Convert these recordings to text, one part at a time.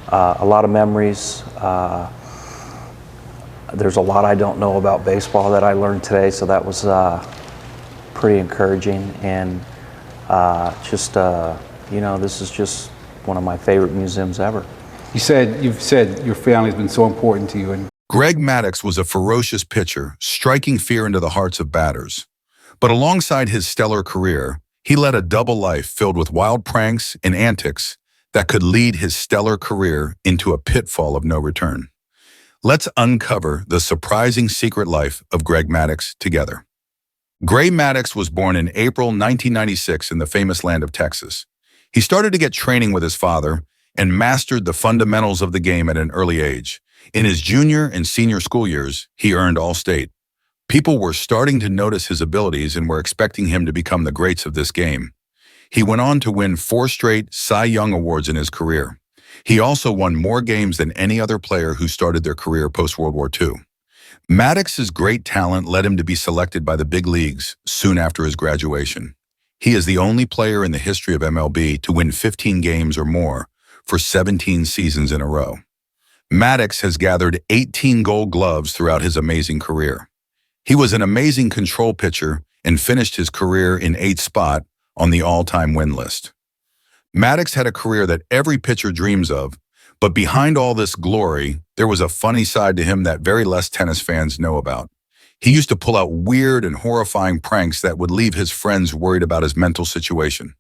A lot of memories. There's a lot I don't know about baseball that I learned today, so that was pretty encouraging. And this is just one of my favorite museums ever. You've said your family's been so important to you. And Greg Maddux was a ferocious pitcher, striking fear into the hearts of batters. But alongside his stellar career, he led a double life filled with wild pranks and antics that could lead his stellar career into a pitfall of no return. Let's uncover the surprising secret life of Greg Maddux together. Greg Maddux was born in April 1996 in the famous land of Texas. He started to get training with his father and mastered the fundamentals of the game at an early age. In his junior and senior school years, he earned All-State. People were starting to notice his abilities and were expecting him to become the greats of this game. He went on to win 4 straight Cy Young Awards in his career. He also won more games than any other player who started their career post-World War II. Maddux's great talent led him to be selected by the big leagues soon after his graduation. He is the only player in the history of MLB to win 15 games or more for 17 seasons in a row. Maddux has gathered 18 Gold Gloves throughout his amazing career. He was an amazing control pitcher and finished his career in 8th spot on the all-time win list. Maddux had a career that every pitcher dreams of, but behind all this glory, there was a funny side to him that very less tennis fans know about. He used to pull out weird and horrifying pranks that would leave his friends worried about his mental situation.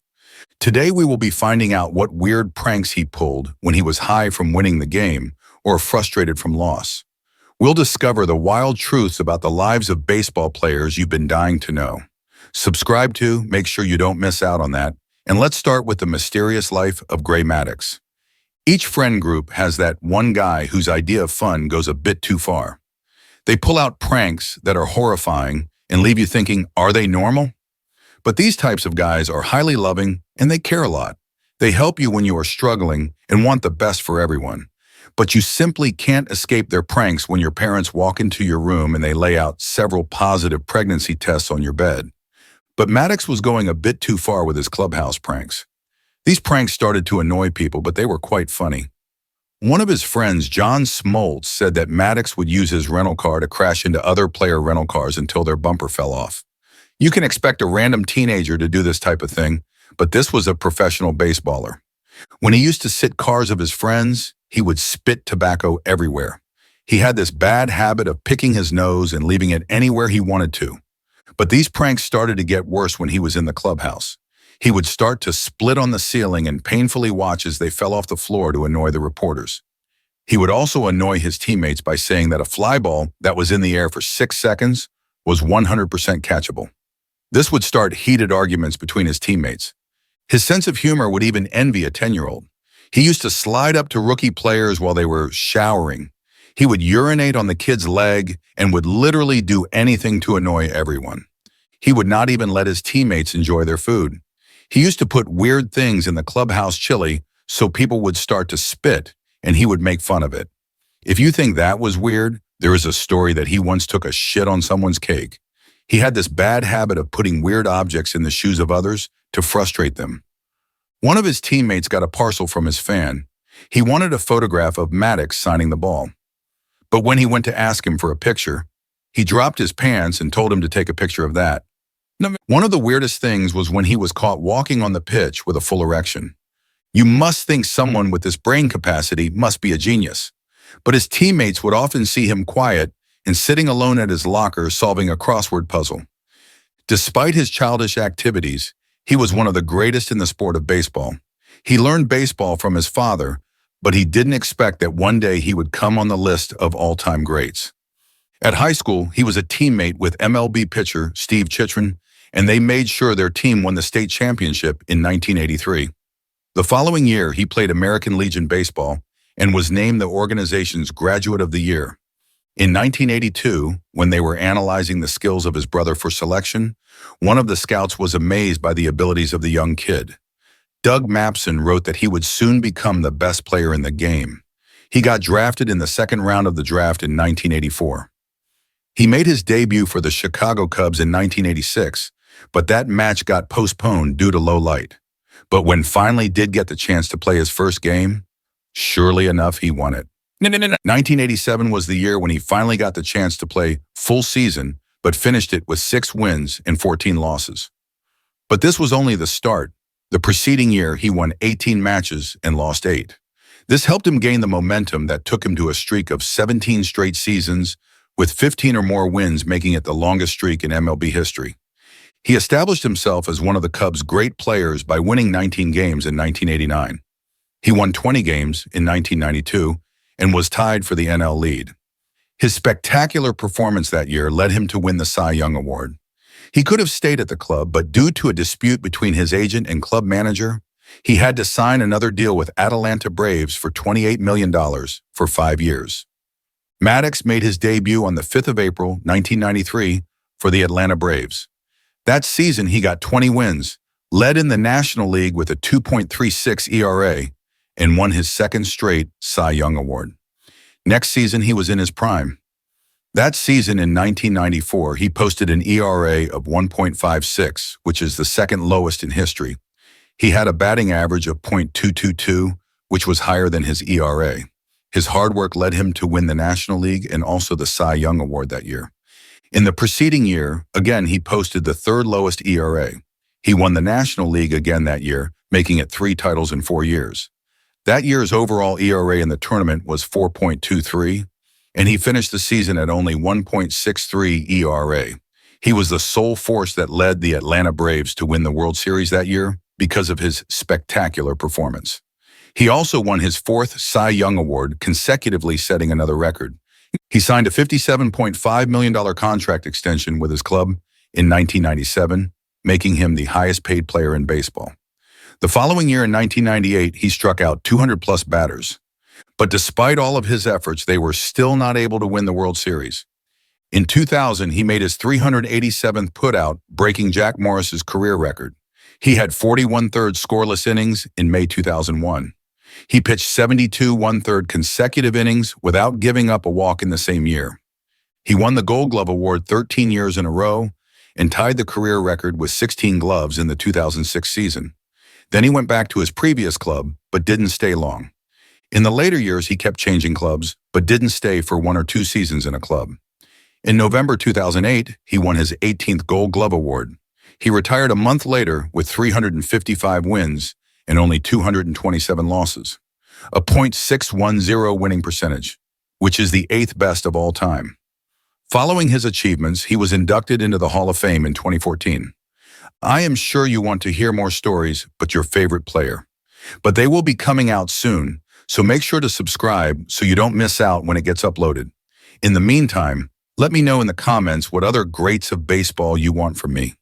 Today we will be finding out what weird pranks he pulled when he was high from winning the game or frustrated from loss. We'll discover the wild truths about the lives of baseball players you've been dying to know. Subscribe to, make sure you don't miss out on that, and let's start with the mysterious life of Greg Maddux. Each friend group has that one guy whose idea of fun goes a bit too far. They pull out pranks that are horrifying and leave you thinking, are they normal? But these types of guys are highly loving and they care a lot. They help you when you are struggling and want the best for everyone. But you simply can't escape their pranks when your parents walk into your room and they lay out several positive pregnancy tests on your bed. But Maddux was going a bit too far with his clubhouse pranks. These pranks started to annoy people, but they were quite funny. One of his friends, John Smoltz, said that Maddux would use his rental car to crash into other player rental cars until their bumper fell off. You can expect a random teenager to do this type of thing, but this was a professional baseballer. When he used to sit cars of his friends, he would spit tobacco everywhere. He had this bad habit of picking his nose and leaving it anywhere he wanted to. But these pranks started to get worse when he was in the clubhouse. He would start to split on the ceiling and painfully watch as they fell off the floor to annoy the reporters. He would also annoy his teammates by saying that a fly ball that was in the air for 6 seconds was 100% catchable. This would start heated arguments between his teammates. His sense of humor would even envy a 10-year-old. He used to slide up to rookie players while they were showering. He would urinate on the kid's leg and would literally do anything to annoy everyone. He would not even let his teammates enjoy their food. He used to put weird things in the clubhouse chili so people would start to spit, and he would make fun of it. If you think that was weird, there is a story that he once took a shit on someone's cake. He had this bad habit of putting weird objects in the shoes of others to frustrate them. One of his teammates got a parcel from his fan. He wanted a photograph of Maddux signing the ball. But when he went to ask him for a picture, he dropped his pants and told him to take a picture of that. One of the weirdest things was when he was caught walking on the pitch with a full erection. You must think someone with this brain capacity must be a genius. But his teammates would often see him quiet and sitting alone at his locker solving a crossword puzzle. Despite his childish activities, he was one of the greatest in the sport of baseball. He learned baseball from his father, but he didn't expect that one day he would come on the list of all-time greats. At high school, he was a teammate with MLB pitcher Steve Chitrin, and they made sure their team won the state championship in 1983. The following year, he played American Legion Baseball and was named the organization's Graduate of the Year. In 1982, when they were analyzing the skills of his brother for selection, one of the scouts was amazed by the abilities of the young kid. Doug Mapson wrote that he would soon become the best player in the game. He got drafted in the second round of the draft in 1984. He made his debut for the Chicago Cubs in 1986, but that match got postponed due to low light. But when finally did get the chance to play his first game, Surely enough, he won it. 1987 was the year when he finally got the chance to play full season, but finished it with 6 wins and 14 losses. But this was only the start. The preceding year, he won 18 matches and lost 8. This helped him gain the momentum that took him to a streak of 17 straight seasons, with 15 or more wins making it the longest streak in MLB history. He established himself as one of the Cubs' great players by winning 19 games in 1989. He won 20 games in 1992 and was tied for the NL lead. His spectacular performance that year led him to win the Cy Young Award. He could have stayed at the club, but due to a dispute between his agent and club manager, he had to sign another deal with Atlanta Braves for $28 million for 5 years. Maddux made his debut on the 5th of April, 1993, for the Atlanta Braves. That season, he got 20 wins, led in the National League with a 2.36 ERA, and won his second straight Cy Young Award. Next season, he was in his prime. That season in 1994, he posted an ERA of 1.56, which is the second lowest in history. He had a batting average of .222, which was higher than his ERA. His hard work led him to win the National League and also the Cy Young Award that year. In the preceding year, again, he posted the third lowest ERA. He won the National League again that year, making it 3 titles in 4 years. That year's overall ERA in the tournament was 4.23, and he finished the season at only 1.63 ERA. He was the sole force that led the Atlanta Braves to win the World Series that year because of his spectacular performance. He also won his 4th Cy Young Award, consecutively setting another record. He signed a $57.5 million contract extension with his club in 1997, making him the highest paid player in baseball. The following year in 1998, he struck out 200-plus batters. But despite all of his efforts, they were still not able to win the World Series. In 2000, he made his 387th putout, breaking Jack Morris's career record. He had 41 1/3 scoreless innings in May 2001. He pitched 72 1/3 consecutive innings without giving up a walk in the same year. He won the Gold Glove Award 13 years in a row and tied the career record with 16 gloves in the 2006 season. Then he went back to his previous club, but didn't stay long. In the later years, he kept changing clubs, but didn't stay for 1 or 2 seasons in a club. In November 2008, he won his 18th Gold Glove Award. He retired a month later with 355 wins and only 227 losses, a .610 winning percentage, which is the 8th best of all time. Following his achievements, he was inducted into the Hall of Fame in 2014. I am sure you want to hear more stories, but your favorite player. But they will be coming out soon, so make sure to subscribe so you don't miss out when it gets uploaded. In the meantime, let me know in the comments what other greats of baseball you want from me.